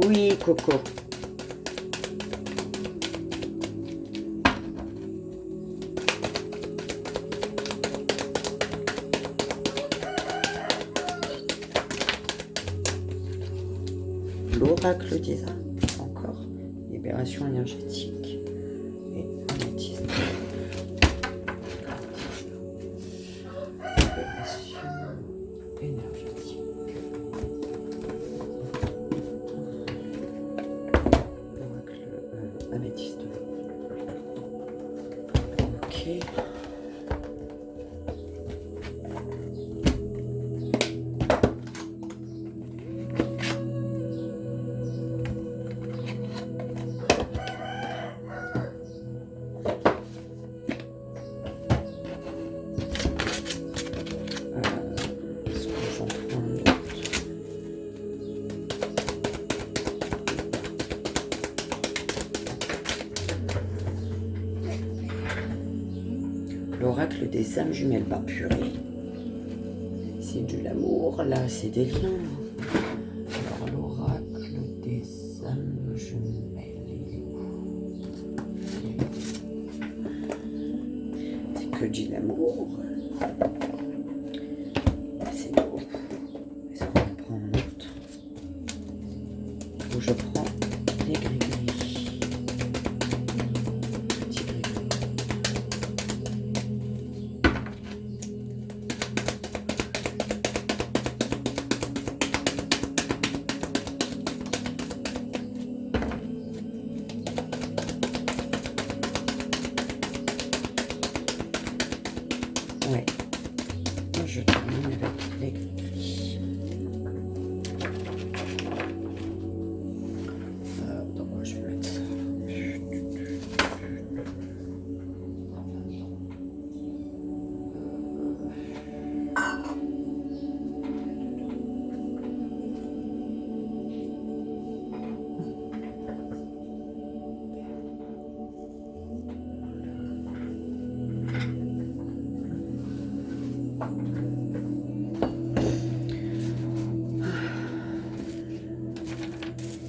Oui, Coco. L'oracle des âmes, encore. Libération énergétique et améthyste. Libération énergétique. L'oracle améthyste. Ok. L'oracle des âmes jumelles, bah purée. C'est de l'amour, là, c'est des liens. Alors, l'oracle des âmes jumelles, il est où? C'est que de l'amour. C'est beau. Est-ce qu'on prend en note? Où je prends les gris-gris. Petit gris-gris. Ouais, moi je termine avec les gris. Donc moi je vais mettre ça.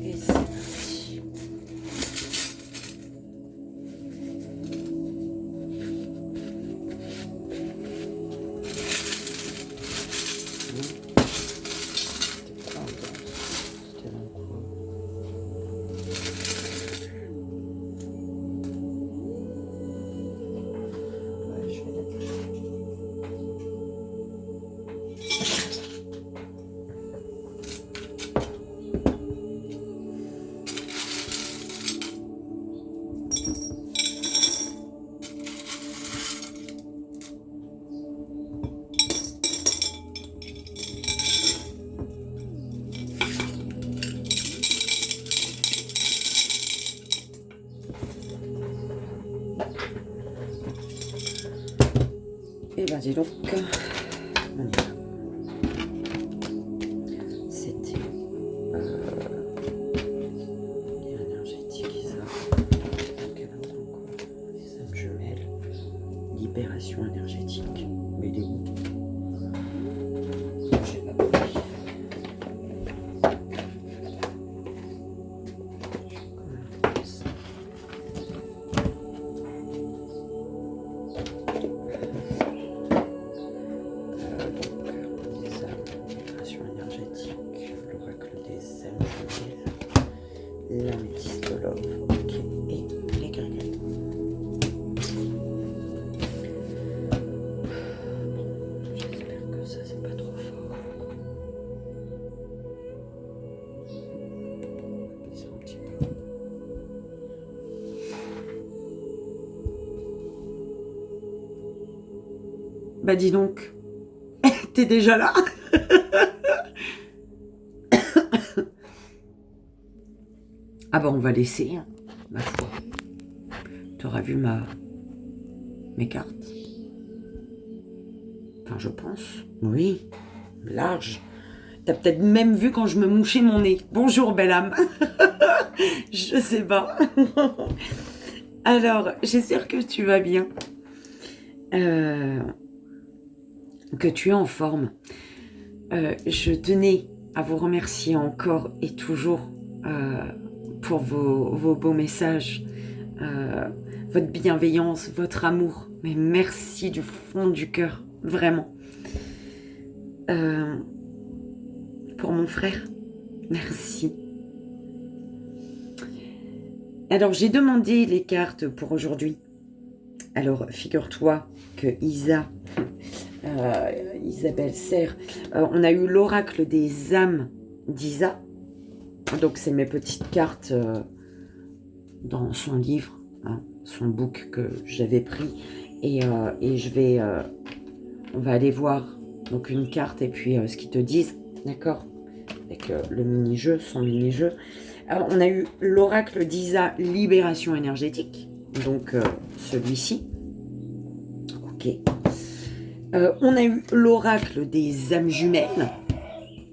Et c'est parti. C'était pas intense, c'était d'un coup. Ouais, je vais mettre. Et ben dis donc, on y va. C'était énergétique, ça. Donc elle a encore les âmes jumelles. Libération énergétique. Mais il est où? J'ai pas compris. L'améthyste love, ok, et les gris-gris. Bah dis donc, t'es déjà là? Ah bah on va laisser, hein, ma foi. T'auras vu mes cartes? Enfin, je pense. Oui, large. T'as peut-être même vu quand je me mouchais mon nez. Bonjour, belle âme. Je sais pas. Alors, j'espère que tu vas bien. Que tu es en forme. Je tenais à vous remercier encore et toujours pour vos beaux messages, votre bienveillance, votre amour. Mais merci du fond du cœur, vraiment. Pour mon frère, merci. Alors, j'ai demandé les cartes pour aujourd'hui. Alors, figure-toi que Isabelle Serre, on a eu l'oracle des âmes d'Isa. Donc, c'est mes petites cartes dans son livre, hein, son book que j'avais pris. Et on va aller voir donc une carte et puis ce qu'ils te disent, d'accord, avec le mini-jeu, son mini-jeu. Alors, on a eu l'oracle d'Isa, libération énergétique, donc celui-ci. Ok. On a eu l'oracle des âmes jumelles.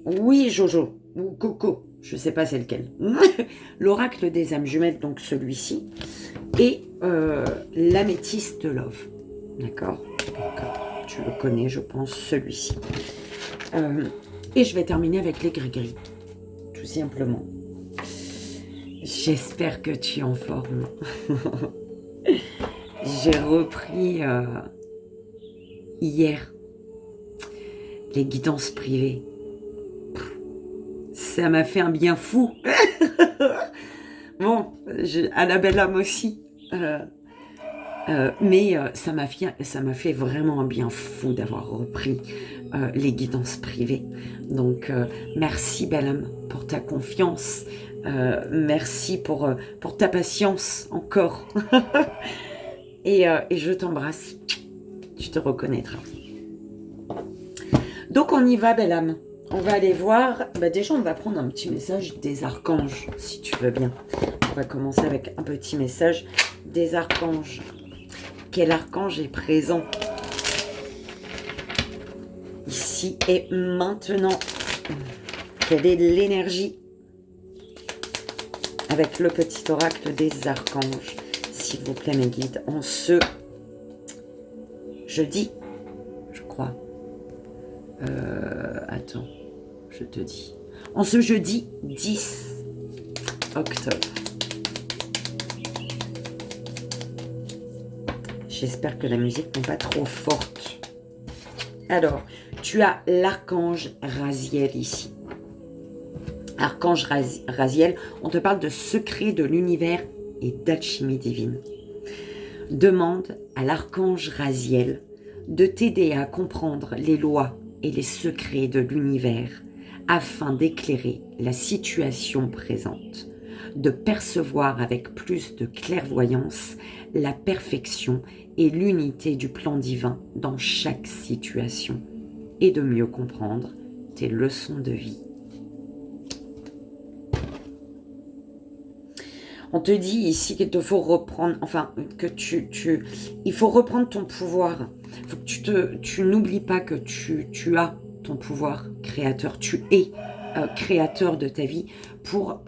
Oui, Jojo, ou Coco, je sais pas c'est lequel. L'oracle des âmes jumelles, donc celui-ci. Et l'améthyste love. D'accord. Donc, tu le connais, je pense, celui-ci. Et je vais terminer avec les gris-gris. Tout simplement. J'espère que tu es en forme. J'ai repris hier les guidances privées. Ça m'a fait un bien fou. Bon, à la belle âme aussi. Mais ça m'a fait vraiment un bien fou d'avoir repris les guidances privées. Donc, merci belle âme pour ta confiance. Merci pour ta patience encore. et je t'embrasse. Tu te reconnaîtras. Donc, on y va, belle âme. On va aller voir. Bah, déjà, on va prendre un petit message des archanges, si tu veux bien. On va commencer avec un petit message des archanges. Quel archange est présent ici et maintenant? Quelle est l'énergie avec le petit oracle des archanges, s'il vous plaît, mes guides, en ce jeudi, je crois. Attends, je te dis. En ce jeudi 10 octobre. J'espère que la musique n'est pas trop forte. Alors, tu as l'archange Raziel ici. Archange Raziel, on te parle de secrets de l'univers et d'alchimie divine. Demande à l'archange Raziel de t'aider à comprendre les lois et les secrets de l'univers afin d'éclairer la situation présente, de percevoir avec plus de clairvoyance la perfection et l'unité du plan divin dans chaque situation et de mieux comprendre tes leçons de vie. On te dit ici qu'il te faut reprendre, enfin, que il faut reprendre ton pouvoir. Il faut que tu n'oublies pas que tu as ton pouvoir créateur. Tu es créateur de ta vie pour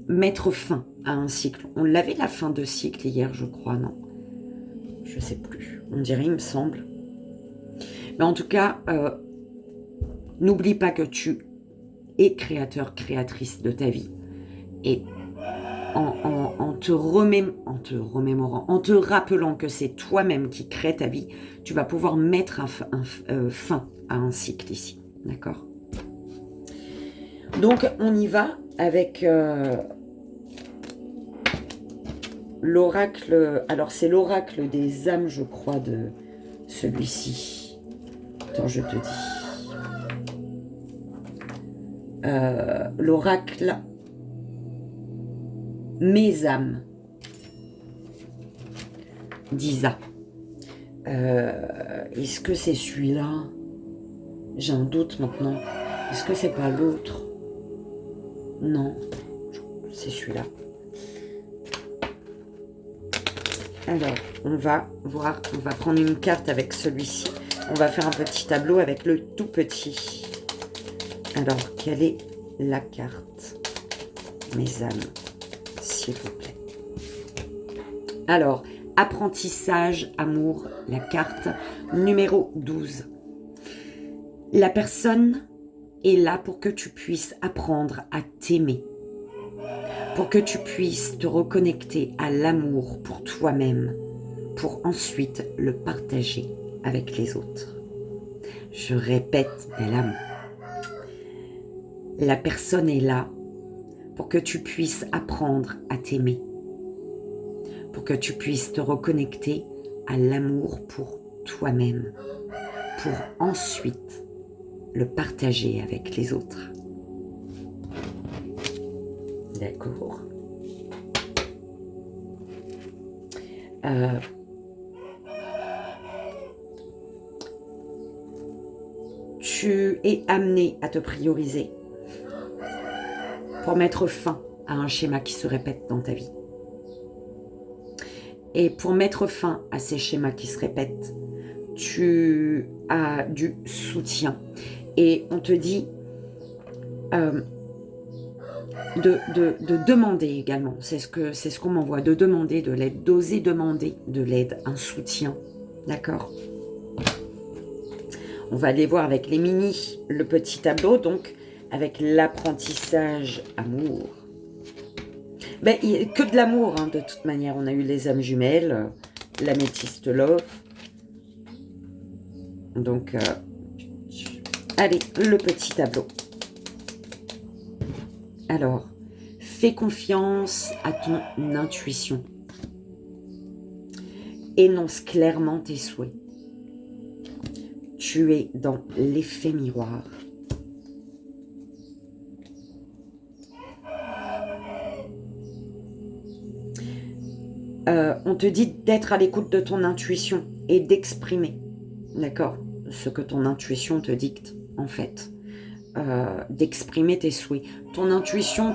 mettre fin à un cycle. On l'avait la fin de cycle hier, je crois, non? Je sais plus. On dirait, il me semble. Mais en tout cas, n'oublie pas que tu es créateur, créatrice de ta vie. Et en te remémorant, en te rappelant que c'est toi-même qui crée ta vie, tu vas pouvoir mettre fin à un cycle ici. D'accord? Donc, on y va avec l'oracle. Alors, c'est l'oracle des âmes, je crois, de celui-ci. Attends, je te dis. L'oracle Mes âmes d'Isa. Est-ce que c'est celui-là? J'ai un doute maintenant. Est-ce que c'est pas l'autre? Non, c'est celui-là. Alors, on va voir, on va prendre une carte avec celui-ci. On va faire un petit tableau avec le tout petit. Alors, quelle est la carte, mes âmes, s'il vous plaît? Alors, apprentissage, amour, la carte numéro 12. La personne est là pour que tu puisses apprendre à t'aimer, pour que tu puisses te reconnecter à l'amour pour toi-même, pour ensuite le partager avec les autres. Je répète, belle âme, la personne est là pour que tu puisses apprendre à t'aimer, pour que tu puisses te reconnecter à l'amour pour toi-même, pour ensuite le partager avec les autres. D'accord. Tu es amené à te prioriser pour mettre fin à un schéma qui se répète dans ta vie. Et pour mettre fin à ces schémas qui se répètent, tu as du soutien. Et on te dit de demander également, c'est ce qu'on m'envoie, de demander de l'aide, d'oser demander de l'aide, un soutien, d'accord? On va aller voir avec les mini, le petit tableau, donc avec l'apprentissage amour. Ben, que de l'amour, hein, de toute manière. On a eu les âmes jumelles, l'améthyste love. Donc, allez, le petit tableau. Alors, fais confiance à ton intuition. Énonce clairement tes souhaits. Tu es dans l'effet miroir. On te dit d'être à l'écoute de ton intuition et d'exprimer, d'accord, ce que ton intuition te dicte, en fait. D'exprimer tes souhaits. Ton intuition,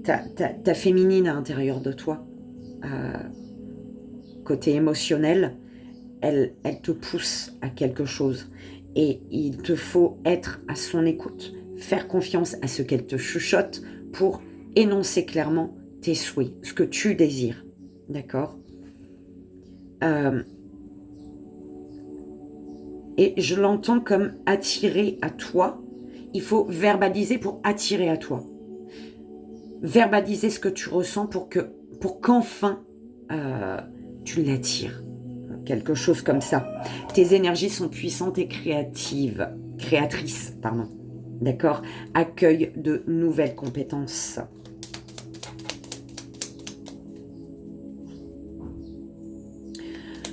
ta féminine à l'intérieur de toi, côté émotionnel, elle te pousse à quelque chose. Et il te faut être à son écoute, faire confiance à ce qu'elle te chuchote pour énoncer clairement tes souhaits, ce que tu désires. D'accord? Et je l'entends comme attirer à toi. Il faut verbaliser pour attirer à toi. Verbaliser ce que tu ressens pour qu'enfin tu l'attires. Quelque chose comme ça. Tes énergies sont puissantes et créatrices, pardon. D'accord? Accueille de nouvelles compétences.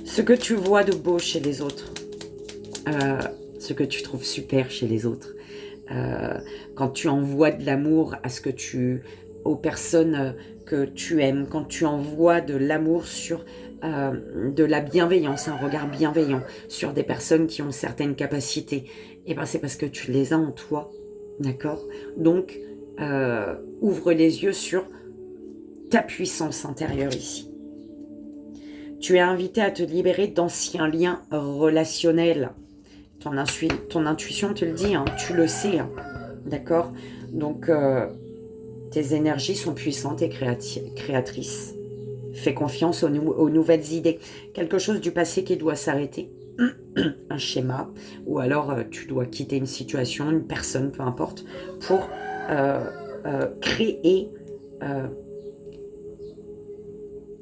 Ce que tu vois de beau chez les autres, ce que tu trouves super chez les autres, quand tu envoies de l'amour aux personnes que tu aimes, quand tu envoies de l'amour sur de la bienveillance, un regard bienveillant sur des personnes qui ont certaines capacités, et ben c'est parce que tu les as en toi, d'accord? Donc, ouvre les yeux sur ta puissance intérieure ici. Tu es invité à te libérer d'anciens liens relationnels. Ton intuition te le dit, hein, tu le sais, hein, d'accord? Donc, tes énergies sont puissantes et créatrices. Fais confiance aux nouvelles idées. Quelque chose du passé qui doit s'arrêter. Un schéma. Ou alors, tu dois quitter une situation, une personne, peu importe, pour créer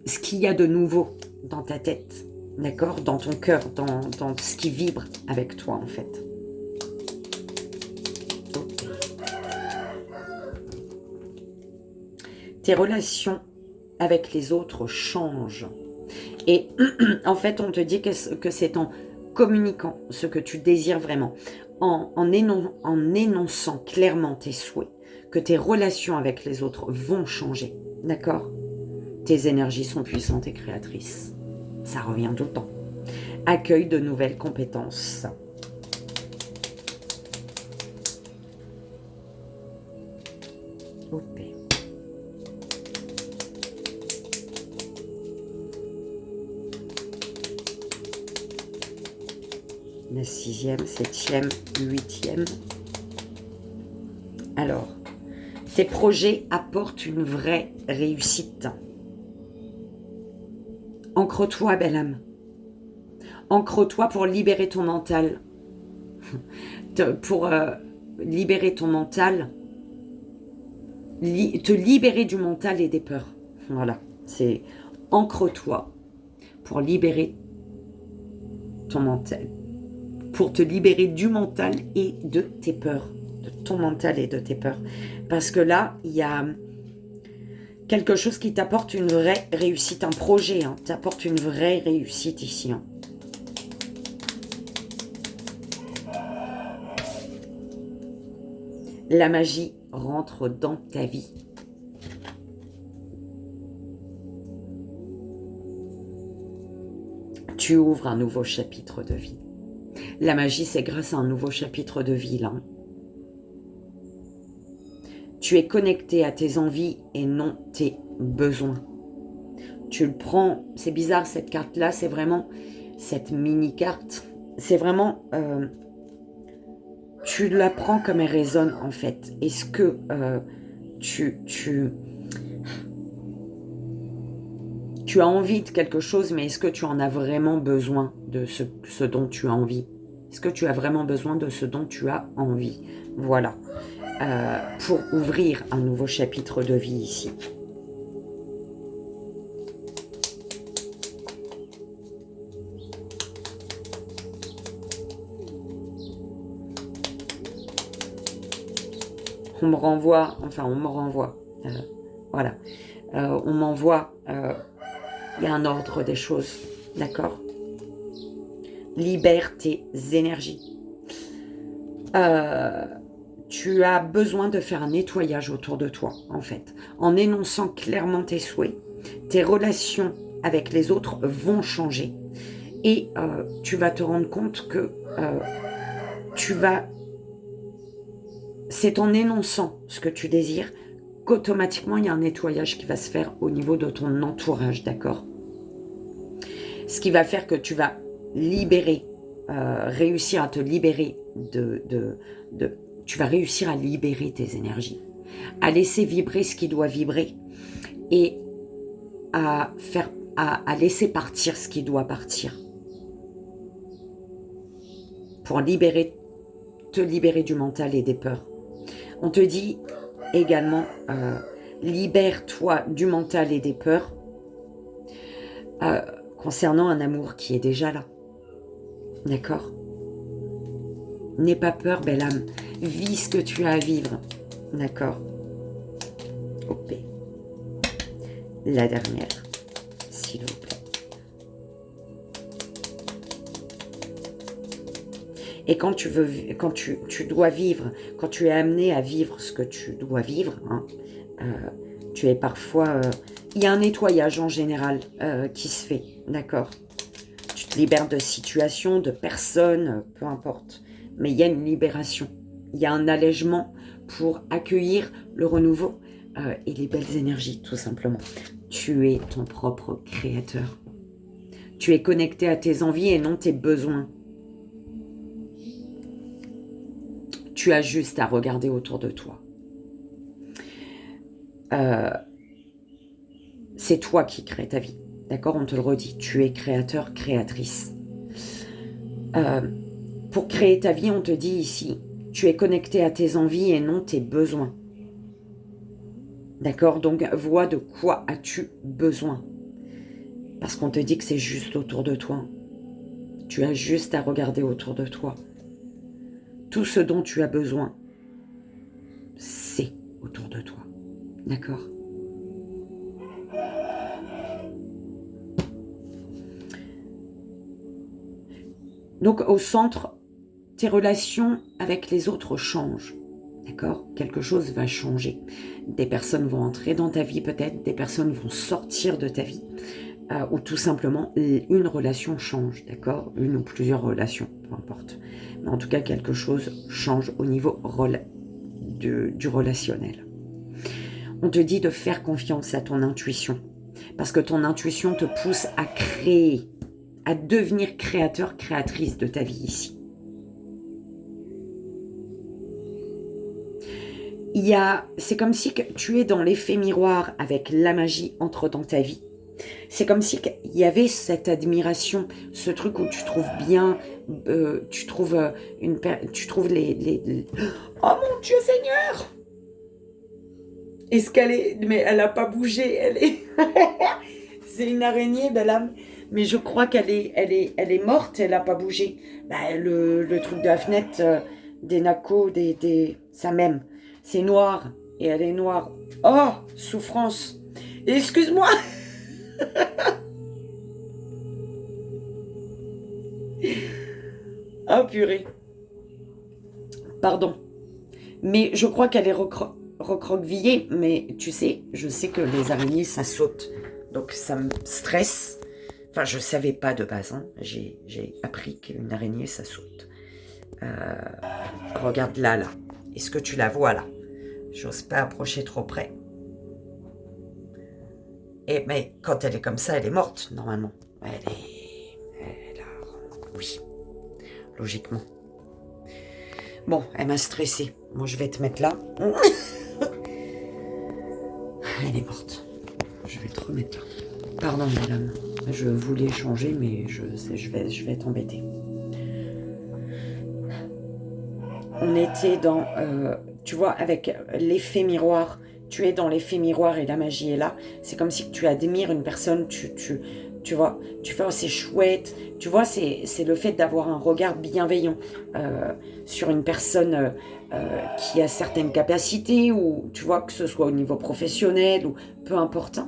ce qu'il y a de nouveau dans ta tête. D'accord? Dans ton cœur, dans ce qui vibre avec toi, en fait. Tes relations avec les autres changent. Et en fait, on te dit que c'est en communiquant ce que tu désires vraiment, en énonçant clairement tes souhaits, que tes relations avec les autres vont changer. D'accord? Tes énergies sont puissantes et créatrices. Ça revient tout le temps. Accueil de nouvelles compétences. Ok. La 6e, 7e, 8e. Alors, tes projets apportent une vraie réussite. Ancre-toi, belle âme. Ancre-toi pour libérer ton mental. Pour libérer ton mental. Te libérer du mental et des peurs. Voilà. C'est ancre-toi pour libérer ton mental. Pour te libérer du mental et de tes peurs. De ton mental et de tes peurs. Parce que là, il y a quelque chose qui t'apporte une vraie réussite. Un projet t'apporte une vraie réussite ici. La magie rentre dans ta vie. Tu ouvres un nouveau chapitre de vie. La magie, c'est grâce à un nouveau chapitre de vie, là. Tu es connecté à tes envies et non tes besoins. Tu le prends, c'est bizarre cette carte-là, c'est vraiment cette mini-carte. C'est vraiment, tu la prends comme elle résonne en fait. Est-ce que tu as envie de quelque chose, mais est-ce que tu en as vraiment besoin de ce dont tu as envie? Est-ce que tu as vraiment besoin de ce dont tu as envie? Voilà. Pour ouvrir un nouveau chapitre de vie ici. On me renvoie, voilà. On m'envoie, il y a un ordre des choses, d'accord? Libère tes énergies. Tu as besoin de faire un nettoyage autour de toi, en fait. En énonçant clairement tes souhaits, tes relations avec les autres vont changer. Et tu vas te rendre compte que c'est en énonçant ce que tu désires qu'automatiquement, il y a un nettoyage qui va se faire au niveau de ton entourage, d'accord? Ce qui va faire que tu vas libérer, réussir à te libérer tu vas réussir à libérer tes énergies, à laisser vibrer ce qui doit vibrer et à laisser partir ce qui doit partir. Pour te libérer du mental et des peurs. On te dit également, libère-toi du mental et des peurs concernant un amour qui est déjà là. D'accord? N'aie pas peur, belle âme. Vis ce que tu as à vivre. D'accord? Ok. La dernière, s'il vous plaît. Et quand tu dois vivre, quand tu es amené à vivre ce que tu dois vivre, tu es parfois... il y a un nettoyage en général qui se fait, d'accord? Tu te libères de situations, de personnes, peu importe. Mais il y a une libération. Il y a un allègement pour accueillir le renouveau et les belles énergies, tout simplement. Tu es ton propre créateur. Tu es connecté à tes envies et non tes besoins. Tu as juste à regarder autour de toi. C'est toi qui crée ta vie. D'accord? On te le redit. Tu es créateur, créatrice. Pour créer ta vie, on te dit ici, tu es connecté à tes envies et non tes besoins. D'accord? Donc, vois de quoi as-tu besoin? Parce qu'on te dit que c'est juste autour de toi. Tu as juste à regarder autour de toi. Tout ce dont tu as besoin, c'est autour de toi. D'accord? Donc, au centre, tes relations avec les autres changent. D'accord? Quelque chose va changer. Des personnes vont entrer dans ta vie peut-être, des personnes vont sortir de ta vie. ou tout simplement une relation change, d'accord? Une ou plusieurs relations, peu importe. Mais en tout cas, quelque chose change au niveau du relationnel. On te dit de faire confiance à ton intuition, parce que ton intuition te pousse à créer, à devenir créateur, créatrice de ta vie ici. C'est comme si tu es dans l'effet miroir avec la magie entre dans ta vie. C'est comme si il y avait cette admiration, ce truc où tu trouves bien, tu trouves les... Oh mon Dieu Seigneur! Est-ce qu'elle est... Mais elle n'a pas bougé, elle est... C'est une araignée, belle âme. Mais je crois qu'elle est morte, elle n'a pas bougé. Bah, le truc de la fenêtre, des nacos, ça même. C'est noir, et elle est noire. Oh, souffrance. Excuse-moi. Oh purée. Pardon. Mais je crois qu'elle est recroquevillée. Mais tu sais, je sais que les araignées, ça saute. Donc ça me stresse. Enfin, je ne savais pas de base. Hein. J'ai appris qu'une araignée, ça saute. Regarde là. Est-ce que tu la vois là? J'ose pas approcher trop près. Mais quand elle est comme ça, elle est morte, normalement. Oui, logiquement. Bon, elle m'a stressée. Moi, je vais te mettre là. Elle est morte. Je vais te remettre là. Pardon, madame. Je voulais changer, mais je vais t'embêter. On était dans... tu vois, avec l'effet miroir... Tu es dans l'effet miroir et la magie est là. C'est comme si tu admires une personne, tu vois, tu fais, oh, c'est chouette. Tu vois, c'est le fait d'avoir un regard bienveillant sur une personne qui a certaines capacités, ou tu vois, que ce soit au niveau professionnel ou peu importe.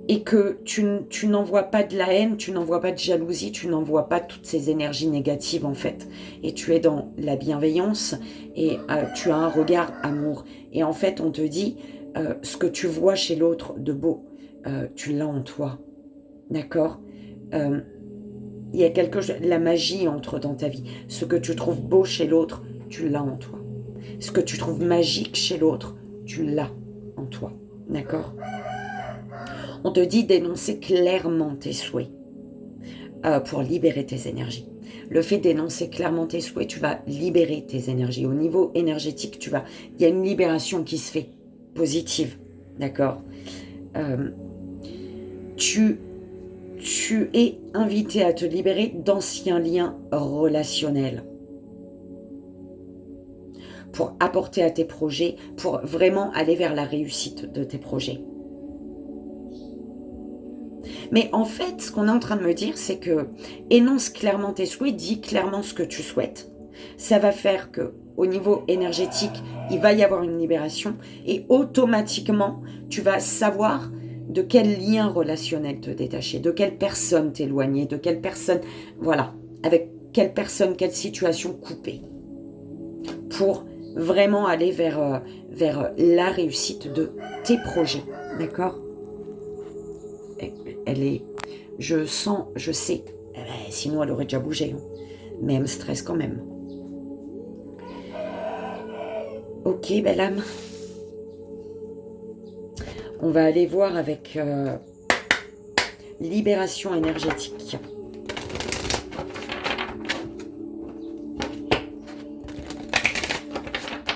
Et que tu n'envoies pas de la haine, tu n'envoies pas de jalousie, tu n'envoies pas toutes ces énergies négatives en fait. Et tu es dans la bienveillance et tu as un regard amour. Et en fait, on te dit, ce que tu vois chez l'autre de beau, tu l'as en toi. D'accord? Il y a quelque chose, la magie entre dans ta vie. Ce que tu trouves beau chez l'autre, tu l'as en toi. Ce que tu trouves magique chez l'autre, tu l'as en toi. D'accord? On te dit d'énoncer clairement tes souhaits pour libérer tes énergies. Le fait d'énoncer clairement tes souhaits, tu vas libérer tes énergies. Au niveau énergétique, il y a une libération qui se fait, positive, d'accord? Tu es invité à te libérer d'anciens liens relationnels pour apporter à tes projets, pour vraiment aller vers la réussite de tes projets. Mais en fait, ce qu'on est en train de me dire, c'est que énonce clairement tes souhaits, dis clairement ce que tu souhaites. Ça va faire que, au niveau énergétique, il va y avoir une libération et automatiquement, tu vas savoir de quel lien relationnel te détacher, de quelle personne t'éloigner, de quelle personne, voilà, avec quelle personne, quelle situation couper, pour vraiment aller vers la réussite de tes projets, d'accord? Elle est, je sens, je sais, sinon elle aurait déjà bougé, hein. Mais elle me stresse quand même. Ok, belle âme. On va aller voir avec libération énergétique.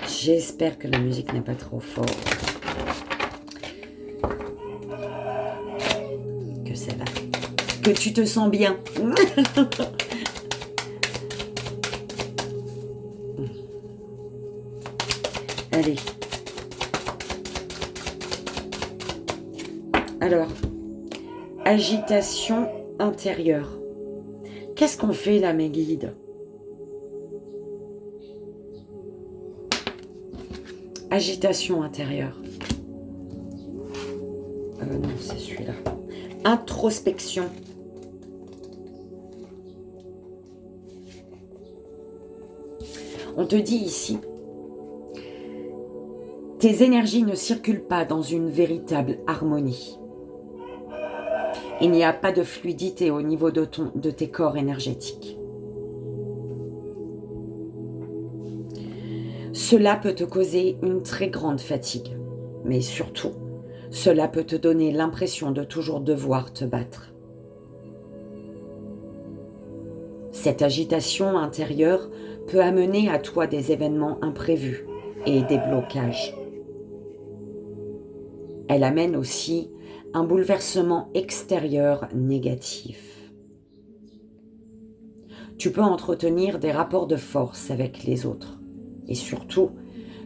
J'espère que la musique n'est pas trop forte. Que ça va. Que tu te sens bien. Allez. Alors, agitation intérieure. Qu'est-ce qu'on fait là, mes guides? Agitation intérieure. Non, c'est celui-là. Introspection. On te dit ici, Tes énergies ne circulent pas dans une véritable harmonie. Il n'y a pas de fluidité au niveau de tes corps énergétiques. Cela peut te causer une très grande fatigue, mais surtout, cela peut te donner l'impression de toujours devoir te battre. Cette agitation intérieure peut amener à toi des événements imprévus et des blocages. Elle amène aussi un bouleversement extérieur négatif. Tu peux entretenir des rapports de force avec les autres. Et surtout,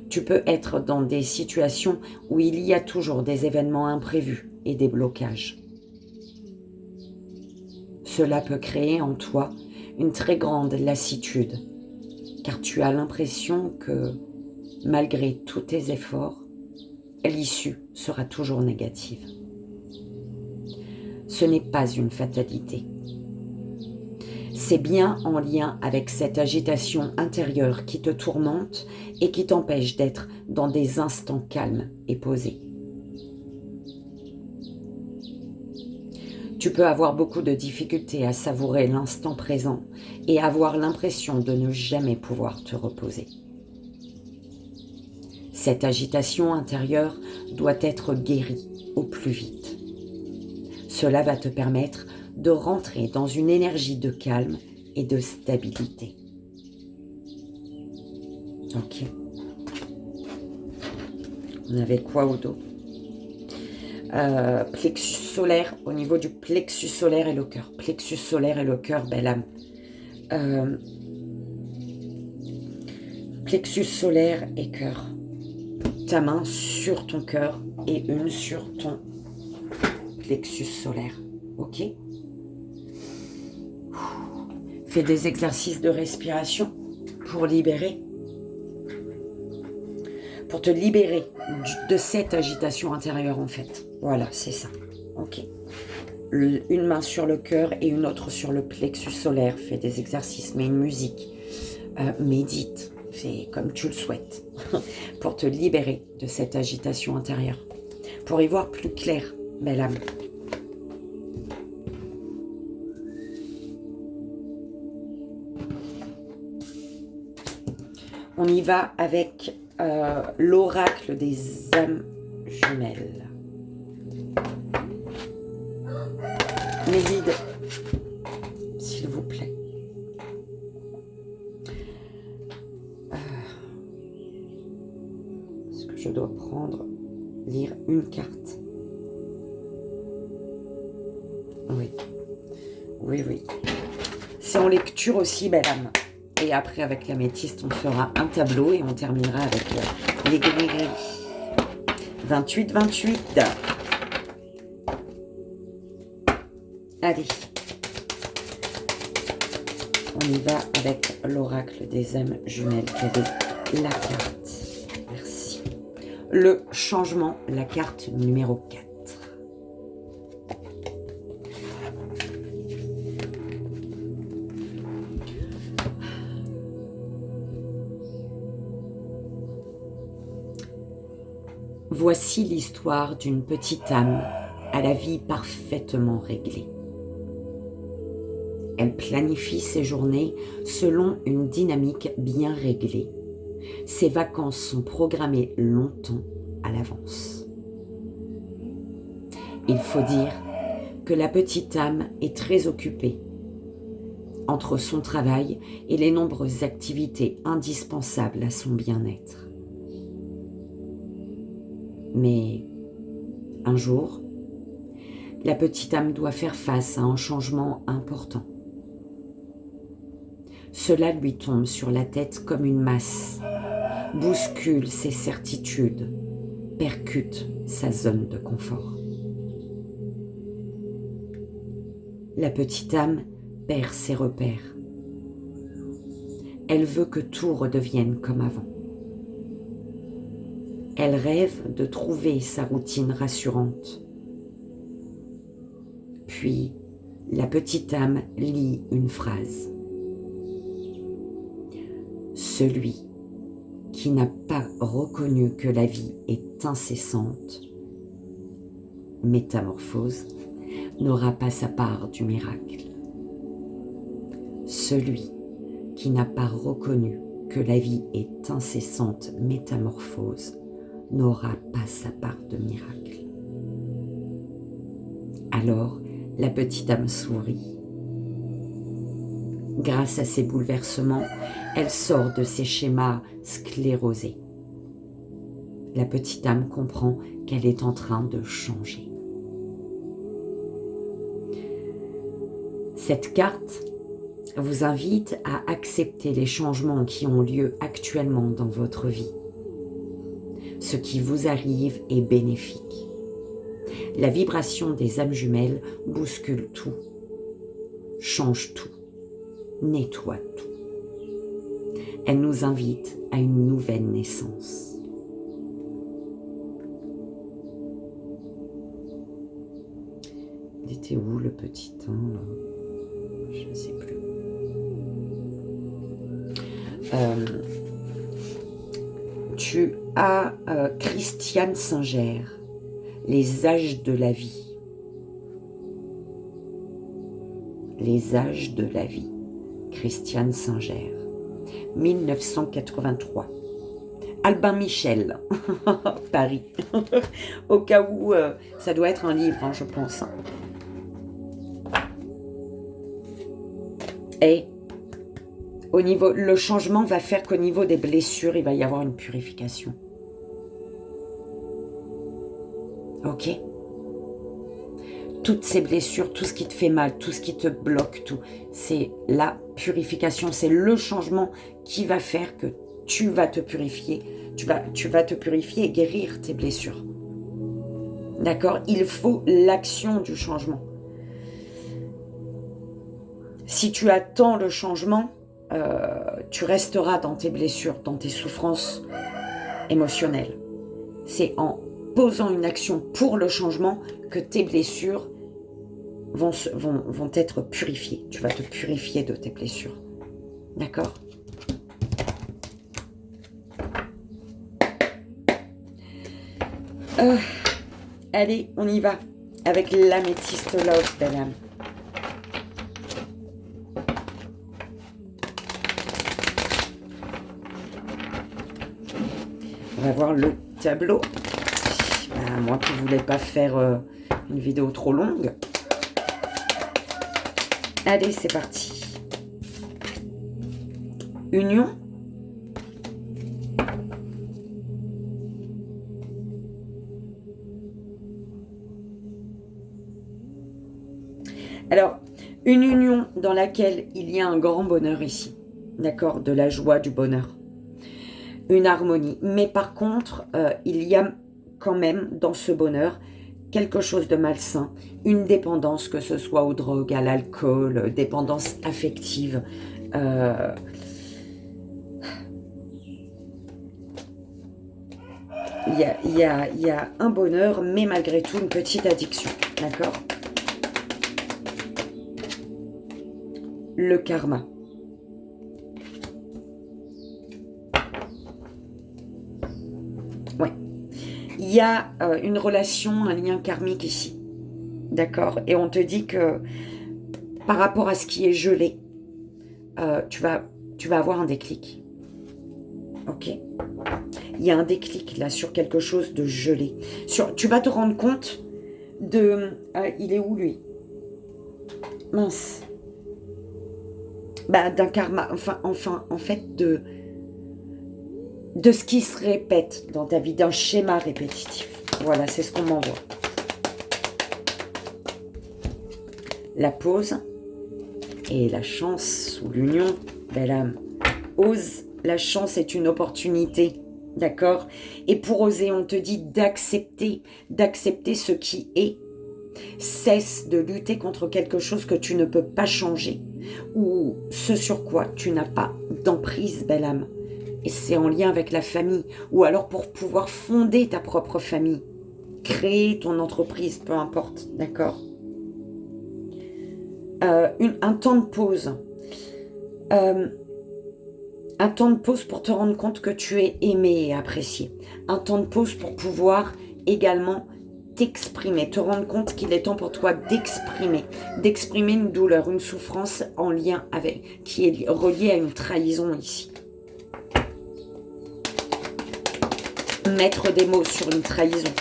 tu peux être dans des situations où il y a toujours des événements imprévus et des blocages. Cela peut créer en toi une très grande lassitude, car tu as l'impression que, malgré tous tes efforts, l'issue sera toujours négative. Ce n'est pas une fatalité. C'est bien en lien avec cette agitation intérieure qui te tourmente et qui t'empêche d'être dans des instants calmes et posés. Tu peux avoir beaucoup de difficultés à savourer l'instant présent et avoir l'impression de ne jamais pouvoir te reposer. Cette agitation intérieure doit être guérie au plus vite. Cela va te permettre de rentrer dans une énergie de calme et de stabilité. Ok. On avait quoi au dos? Plexus solaire, au niveau du plexus solaire et le cœur. Plexus solaire et le cœur, belle âme. Plexus solaire et cœur. Ta main sur ton cœur et une sur ton plexus solaire. Ok? Fais des exercices de respiration pour libérer. Pour te libérer de cette agitation intérieure en fait. Voilà, c'est ça. Ok. Une main sur le cœur et une autre sur le plexus solaire. Fais des exercices, mets une musique. Médite. Fais comme tu le souhaites. Pour te libérer de cette agitation intérieure. Pour y voir plus clair, belle âme. On y va avec l'oracle des âmes jumelles. Mélide, s'il vous plaît. Est-ce que je dois lire une carte? Oui. Oui, oui. C'est en lecture aussi, belle âme. Et après, avec l'améthyste, on fera un tableau et on terminera avec les gris-gris. 28, 28. Allez. On y va avec l'oracle des âmes jumelles. Quelle est la carte? Merci. Le changement, la carte numéro 4. Voici l'histoire d'une petite âme à la vie parfaitement réglée. Elle planifie ses journées selon une dynamique bien réglée. Ses vacances sont programmées longtemps à l'avance. Il faut dire que la petite âme est très occupée entre son travail et les nombreuses activités indispensables à son bien-être. Mais un jour, la petite âme doit faire face à un changement important. Cela lui tombe sur la tête comme une masse, bouscule ses certitudes, percute sa zone de confort. La petite âme perd ses repères. Elle veut que tout redevienne comme avant. Elle rêve de trouver sa routine rassurante. Puis, la petite âme lit une phrase. Celui qui n'a pas reconnu que la vie est incessante, métamorphose, n'aura pas sa part du miracle. Celui qui n'a pas reconnu que la vie est incessante, métamorphose, n'aura pas sa part de miracle. Alors, la petite âme sourit. Grâce à ces bouleversements, elle sort de ses schémas sclérosés. La petite âme comprend qu'elle est en train de changer. Cette carte vous invite à accepter les changements qui ont lieu actuellement dans votre vie. Ce qui vous arrive est bénéfique. La vibration des âmes jumelles bouscule tout, change tout, nettoie tout. Elle nous invite à une nouvelle naissance. Il était où le petit temps là? Je ne sais plus. Tu as Christiane Singer, Les âges de la vie. Les âges de la vie. Christiane Singer. 1983. Albin Michel, Paris. Au cas où, ça doit être un livre, hein, je pense. Et au niveau, le changement va faire qu'au niveau des blessures, il va y avoir une purification. Ok? Toutes ces blessures, tout ce qui te fait mal, tout ce qui te bloque, tout, c'est la purification, c'est le changement qui va faire que tu vas te purifier. Tu vas te purifier et guérir tes blessures. D'accord? Il faut l'action du changement. Si tu attends le changement, tu resteras dans tes blessures, dans tes souffrances émotionnelles. C'est en posant une action pour le changement que tes blessures vont être purifiées. Tu vas te purifier de tes blessures. D'accord? Allez, on y va. Avec l'améthyste love, belle âme. On va voir le tableau. Moi qui ne voulais pas faire une vidéo trop longue. Allez, c'est parti. Union. Alors, une union dans laquelle il y a un grand bonheur ici. D'accord? De la joie, du bonheur. Une harmonie. Mais par contre, il y a quand même dans ce bonheur quelque chose de malsain, une dépendance, que ce soit aux drogues, à l'alcool, dépendance affective. Il y a un bonheur, mais malgré tout une petite addiction. D'accord? Le karma. Ouais. Il y a une relation, un lien karmique ici. D'accord? Et on te dit que par rapport à ce qui est gelé, tu vas avoir un déclic. Ok? Il y a un déclic là sur quelque chose de gelé. Tu vas te rendre compte de... il est où lui? Mince. Bah, d'un karma, en fait, de ce qui se répète dans ta vie, d'un schéma répétitif. Voilà, c'est ce qu'on m'envoie. La pause et la chance ou l'union, belle âme. Ose, la chance est une opportunité, d'accord? Et pour oser, on te dit d'accepter ce qui est. Cesse de lutter contre quelque chose que tu ne peux pas changer ou ce sur quoi tu n'as pas d'emprise, belle âme. Et c'est en lien avec la famille ou alors pour pouvoir fonder ta propre famille, créer ton entreprise, peu importe, d'accord? Un temps de pause. Un temps de pause pour te rendre compte que tu es aimé et apprécié. Un temps de pause pour pouvoir également t'exprimer, te rendre compte qu'il est temps pour toi d'exprimer une douleur, une souffrance en lien avec, qui est reliée à une trahison ici. Mettre des mots sur une trahison.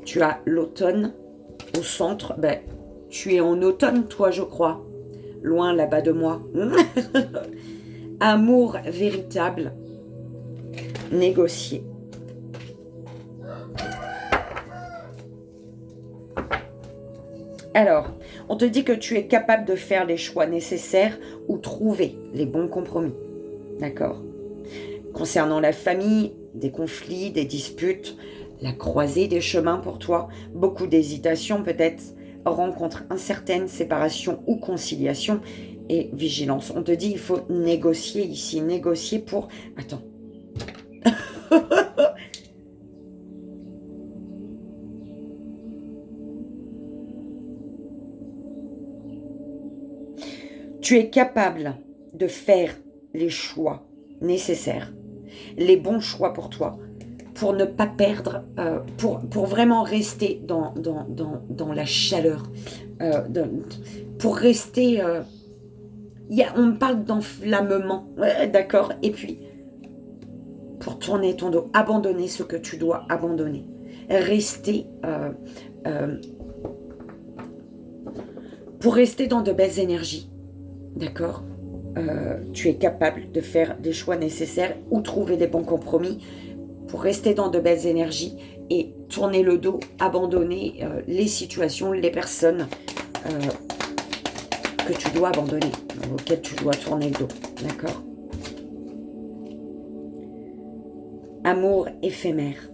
Tu as l'automne au centre. Ben, tu es en automne, toi, je crois. Loin là-bas de moi. Amour véritable. Négocier. Alors, on te dit que tu es capable de faire les choix nécessaires ou trouver les bons compromis. D'accord? Concernant la famille, des conflits, des disputes, la croisée des chemins pour toi, beaucoup d'hésitation peut-être, rencontre incertaine, séparation ou conciliation et vigilance. On te dit il faut négocier ici, négocier pour... Attends. Tu es capable de faire les choix nécessaires, les bons choix pour toi, pour ne pas perdre, pour vraiment rester dans la chaleur, pour rester... on me parle d'enflammement, d'accord. Et puis, pour tourner ton dos, abandonner ce que tu dois abandonner. Rester... pour rester dans de belles énergies, d'accord. Tu es capable de faire des choix nécessaires ou trouver des bons compromis pour rester dans de belles énergies et tourner le dos, abandonner les situations, les personnes que tu dois abandonner, auxquelles tu dois tourner le dos, d'accord. Amour éphémère.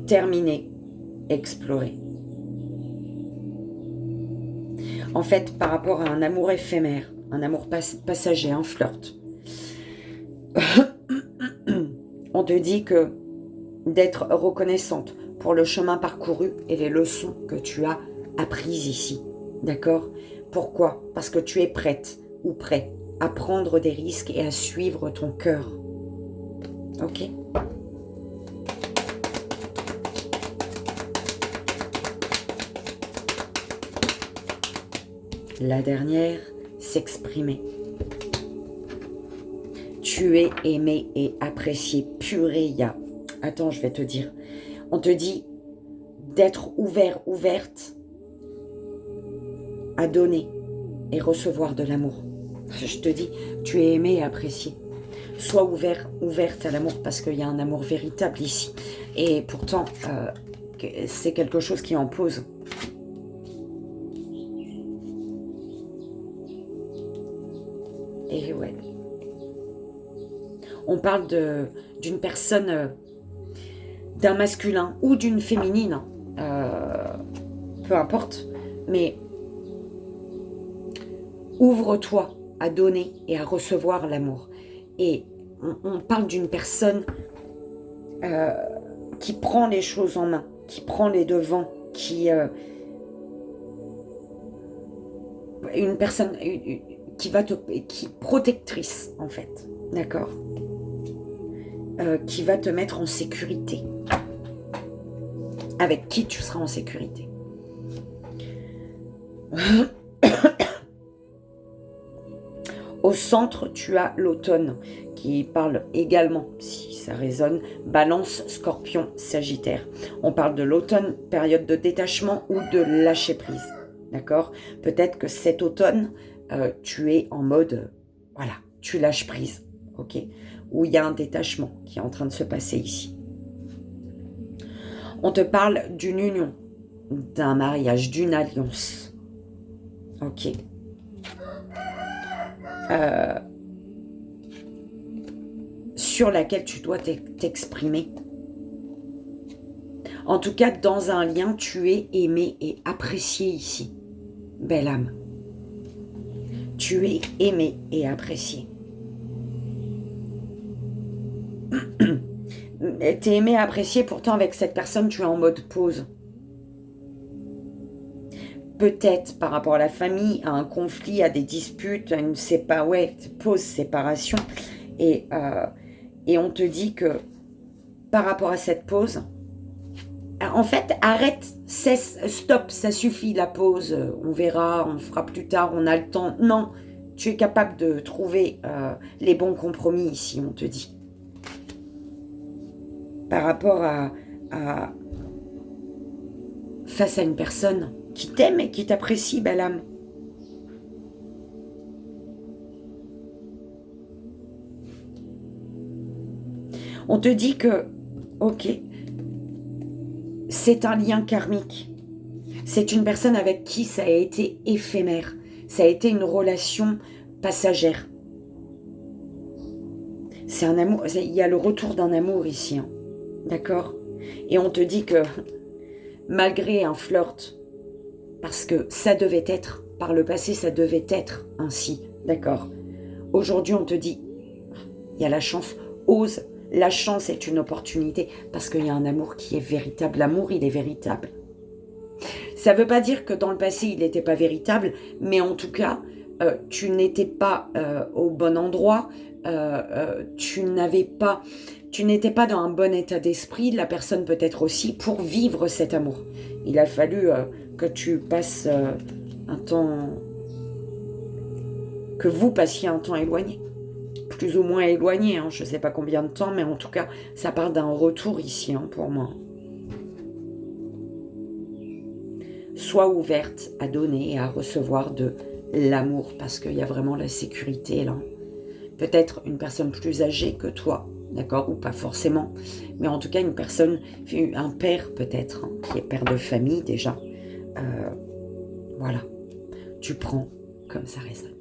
Terminer, explorer. En fait, par rapport à un amour éphémère, un amour passager, un flirt, on te dit que d'être reconnaissante pour le chemin parcouru et les leçons que tu as apprises ici. D'accord? Pourquoi? Parce que tu es prête ou prêt à prendre des risques et à suivre ton cœur. Ok? La dernière, s'exprimer. Tu es aimé et apprécié. Purée, Attends, je vais te dire. On te dit d'être ouvert, ouverte à donner et recevoir de l'amour. Je te dis, tu es aimé et apprécié. Sois ouvert, ouverte à l'amour parce qu'il y a un amour véritable ici. Et pourtant, c'est quelque chose qui en pose. Et ouais. On parle d'une personne, d'un masculin ou d'une féminine, peu importe, mais ouvre-toi à donner et à recevoir l'amour. Et on parle d'une personne qui prend les choses en main, qui prend les devants, une personne qui protectrice en fait, d'accord, qui va te mettre en sécurité, avec qui tu seras en sécurité. Au centre, tu as l'automne qui parle également, si ça résonne, Balance, Scorpion, Sagittaire. On parle de l'automne, période de détachement ou de lâcher prise. D'accord? Peut-être que cet automne, tu es en mode, voilà, tu lâches prise. Ok? Où il y a un détachement qui est en train de se passer ici. On te parle d'une union, d'un mariage, d'une alliance. Ok? Sur laquelle tu dois t'exprimer. En tout cas, dans un lien, tu es aimé et apprécié ici. Belle âme. Tu es aimé et apprécié. Tu es aimé et apprécié, pourtant avec cette personne, tu es en mode pause. peut-être par rapport à la famille, à un conflit, à des disputes, à une pause, séparation. Et on te dit que par rapport à cette pause, en fait, arrête, cesse, stop, ça suffit la pause, on verra, on le fera plus tard, on a le temps. Non, tu es capable de trouver les bons compromis ici, on te dit. Par rapport à face à une personne qui t'aime et qui t'apprécie, belle âme. On te dit que, ok, c'est un lien karmique. C'est une personne avec qui ça a été éphémère. Ça a été une relation passagère. C'est un amour, il y a le retour d'un amour ici, hein. D'accord? Et on te dit que malgré un flirt, parce que ça devait être, par le passé, ça devait être ainsi, d'accord? Aujourd'hui, on te dit, il y a la chance, ose, la chance est une opportunité, parce qu'il y a un amour qui est véritable. L'amour, il est véritable. Ça ne veut pas dire que dans le passé, il n'était pas véritable, mais en tout cas, tu n'étais pas au bon endroit, tu n'étais pas dans un bon état d'esprit, la personne peut-être aussi, pour vivre cet amour. Il a fallu que tu passes un temps, que vous passiez un temps éloigné, plus ou moins éloigné, hein, je ne sais pas combien de temps, mais en tout cas, ça parle d'un retour ici, hein, pour moi. Sois ouverte à donner et à recevoir de l'amour, parce qu'il y a vraiment la sécurité là. Peut-être une personne plus âgée que toi, d'accord, ou pas forcément, mais en tout cas une personne, un père peut-être, hein, qui est père de famille déjà. Voilà, tu prends comme ça résonne.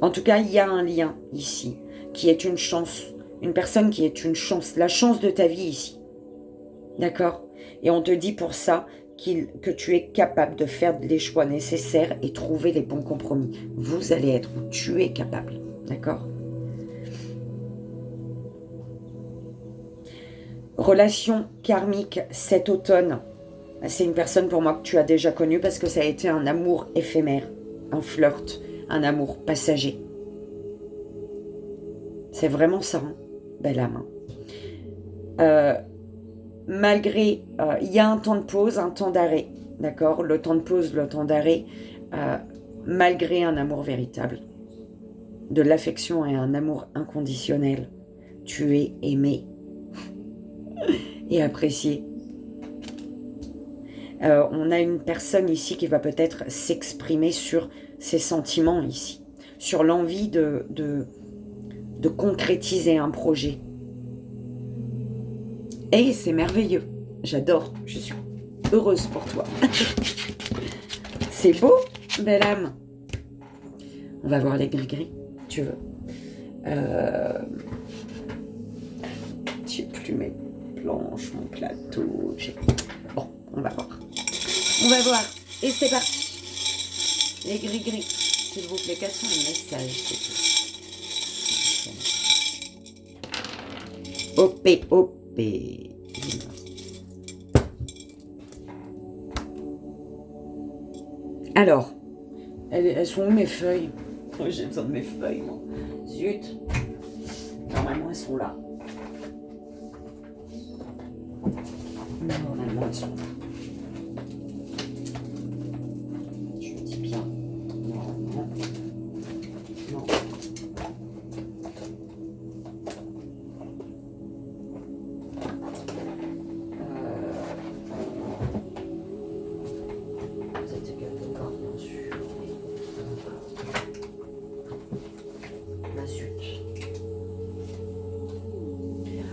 En tout cas, il y a un lien ici, qui est une chance, une personne qui est une chance, la chance de ta vie ici. D'accord? Et on te dit pour ça que tu es capable de faire les choix nécessaires et trouver les bons compromis. Vous allez être où tu es capable. D'accord? Relation karmique cet automne. C'est une personne pour moi que tu as déjà connue parce que ça a été un amour éphémère, un flirt, un amour passager. C'est vraiment ça, hein, belle âme. Malgré, il y a un temps de pause, un temps d'arrêt, d'accord? Le temps de pause, le temps d'arrêt, malgré un amour véritable, de l'affection et un amour inconditionnel, tu es aimé et apprécié. On a une personne ici qui va peut-être s'exprimer sur ses sentiments ici, sur l'envie de concrétiser un projet. Et c'est merveilleux. J'adore. Je suis heureuse pour toi. C'est beau, belle âme. On va voir les gris-gris, tu veux. J'ai plus mes planches, mon plateau. Bon, on va voir. On va voir. Et c'est parti. Les gris-gris. S'il vous plaît, quels sont les messages? OP, OP. Alors, elles sont où mes feuilles? J'ai besoin de mes feuilles, moi. Zut. Normalement, elles sont là. Normalement, elles sont là. Je dis bien. Normalement. Non. Vous êtes d'accord, bien sûr. La zut.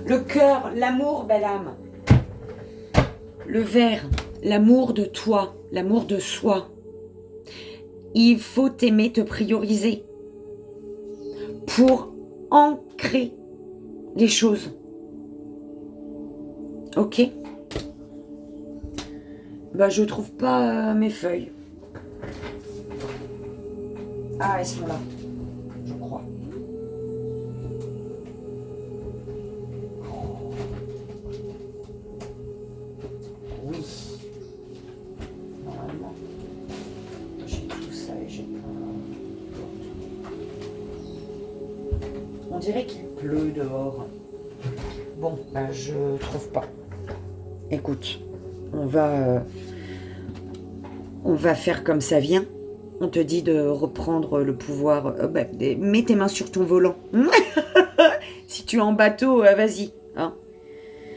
Le cœur, l'amour, belle âme. Le vert, l'amour de toi, l'amour de soi. Il faut t'aimer, te prioriser pour ancrer les choses. Ok? Bah, je trouve pas mes feuilles. Ah, elles sont là, je crois. On dirait qu'il pleut dehors. Bon, bah, je trouve pas. Écoute, on va faire comme ça vient. On te dit de reprendre le pouvoir. Mets tes mains sur ton volant. Si tu es en bateau, vas-y. Hein.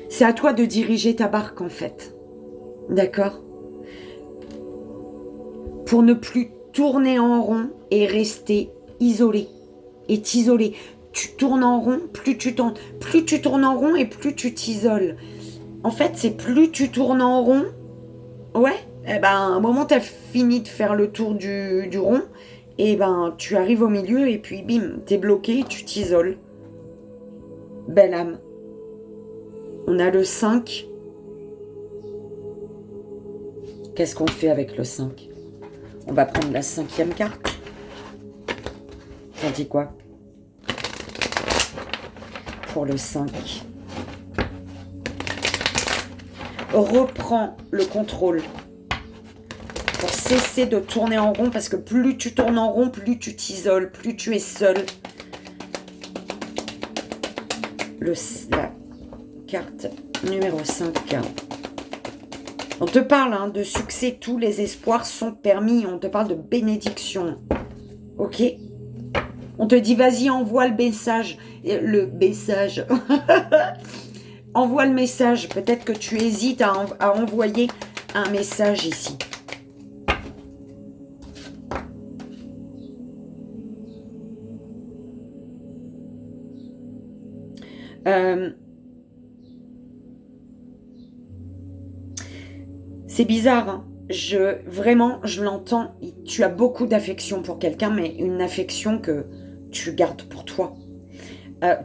C'est à toi de diriger ta barque, en fait. D'accord? Pour ne plus tourner en rond et rester isolé. Et t'isoler. Tu tournes en rond, plus tu tournes en rond et plus tu t'isoles. En fait, c'est plus tu tournes en rond. Ouais, à un moment, tu as fini de faire le tour du rond. Et tu arrives au milieu et puis bim, t'es bloqué, tu t'isoles. Belle âme. On a le 5. Qu'est-ce qu'on fait avec le 5? On va prendre la 5e carte. T'en dis quoi? Pour le 5. Reprends le contrôle. Pour cesser de tourner en rond, parce que plus tu tournes en rond, plus tu t'isoles, plus tu es seul. La carte numéro 5. On te parle de succès, tous les espoirs sont permis. On te parle de bénédiction. Ok? On te dit, vas-y, envoie le message. Le message. Envoie le message. Peut-être que tu hésites à envoyer un message ici. C'est bizarre, hein. Vraiment, je l'entends. Tu as beaucoup d'affection pour quelqu'un, mais une affection que tu gardes pour toi.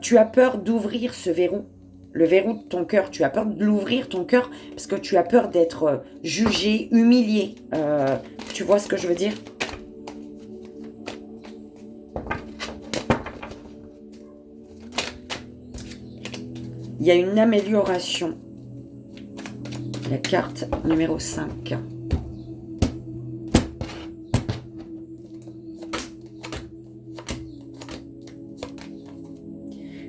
Tu as peur d'ouvrir ce verrou. Le verrou de ton cœur, tu as peur de l'ouvrir, ton cœur, parce que tu as peur d'être jugé, humilié. Tu vois ce que je veux dire? Il y a une amélioration. La carte numéro 5.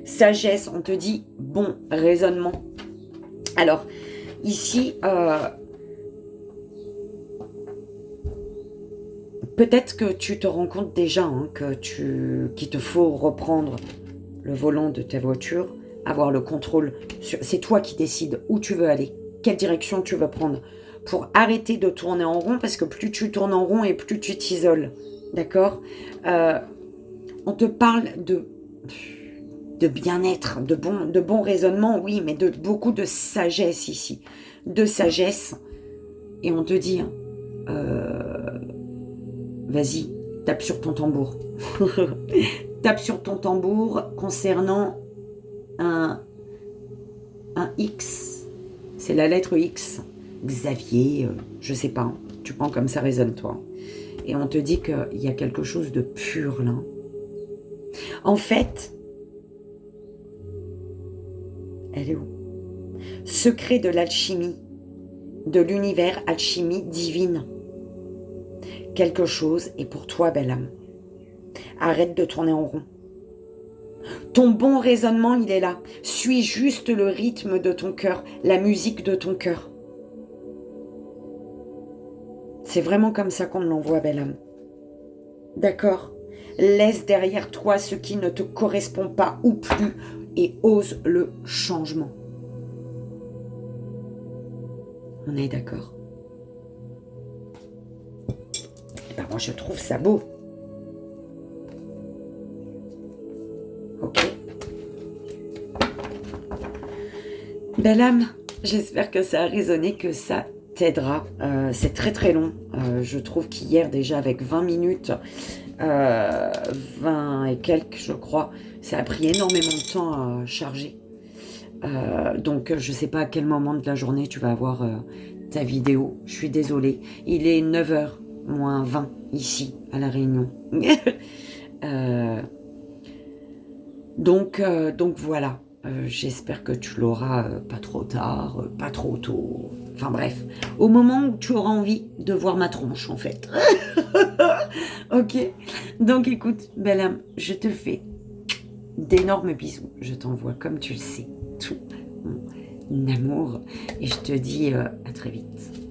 Sagesse, on te dit bon raisonnement. Alors, ici, peut-être que tu te rends compte déjà qu'il te faut reprendre le volant de ta voiture, avoir le contrôle. C'est toi qui décides où tu veux aller, quelle direction tu veux prendre, pour arrêter de tourner en rond, parce que plus tu tournes en rond et plus tu t'isoles. D'accord? On te parle de bien-être, de bon raisonnement, oui, mais de beaucoup de sagesse ici. De sagesse. Et on te dit, vas-y, tape sur ton tambour. Tape sur ton tambour concernant un X. C'est la lettre X. Xavier, je sais pas. Tu prends comme ça résonne, toi. Et on te dit qu'il y a quelque chose de pur, là. En fait, elle est où? Secret de l'alchimie, de l'univers, alchimie divine. Quelque chose est pour toi, belle âme. Arrête de tourner en rond. Ton bon raisonnement, il est là. Suis juste le rythme de ton cœur, la musique de ton cœur. C'est vraiment comme ça qu'on me l'envoie, belle âme. D'accord? Laisse derrière toi ce qui ne te correspond pas ou plus et ose le changement. On est d'accord? Moi, je trouve ça beau. Ok. Belle âme, j'espère que ça a résonné, que ça t'aidera. C'est très très long. Je trouve qu'hier, déjà avec 20 minutes, 20 et quelques, je crois, ça a pris énormément de temps à charger. Donc, je ne sais pas à quel moment de la journée tu vas avoir ta vidéo. Je suis désolée. Il est 9h moins 20 ici, à La Réunion. Donc voilà. J'espère que tu l'auras pas trop tard, pas trop tôt. Enfin bref, au moment où tu auras envie de voir ma tronche, en fait. Ok. Donc écoute, belle âme, je te fais d'énormes bisous. Je t'envoie, comme tu le sais, tout mon amour. Et je te dis à très vite.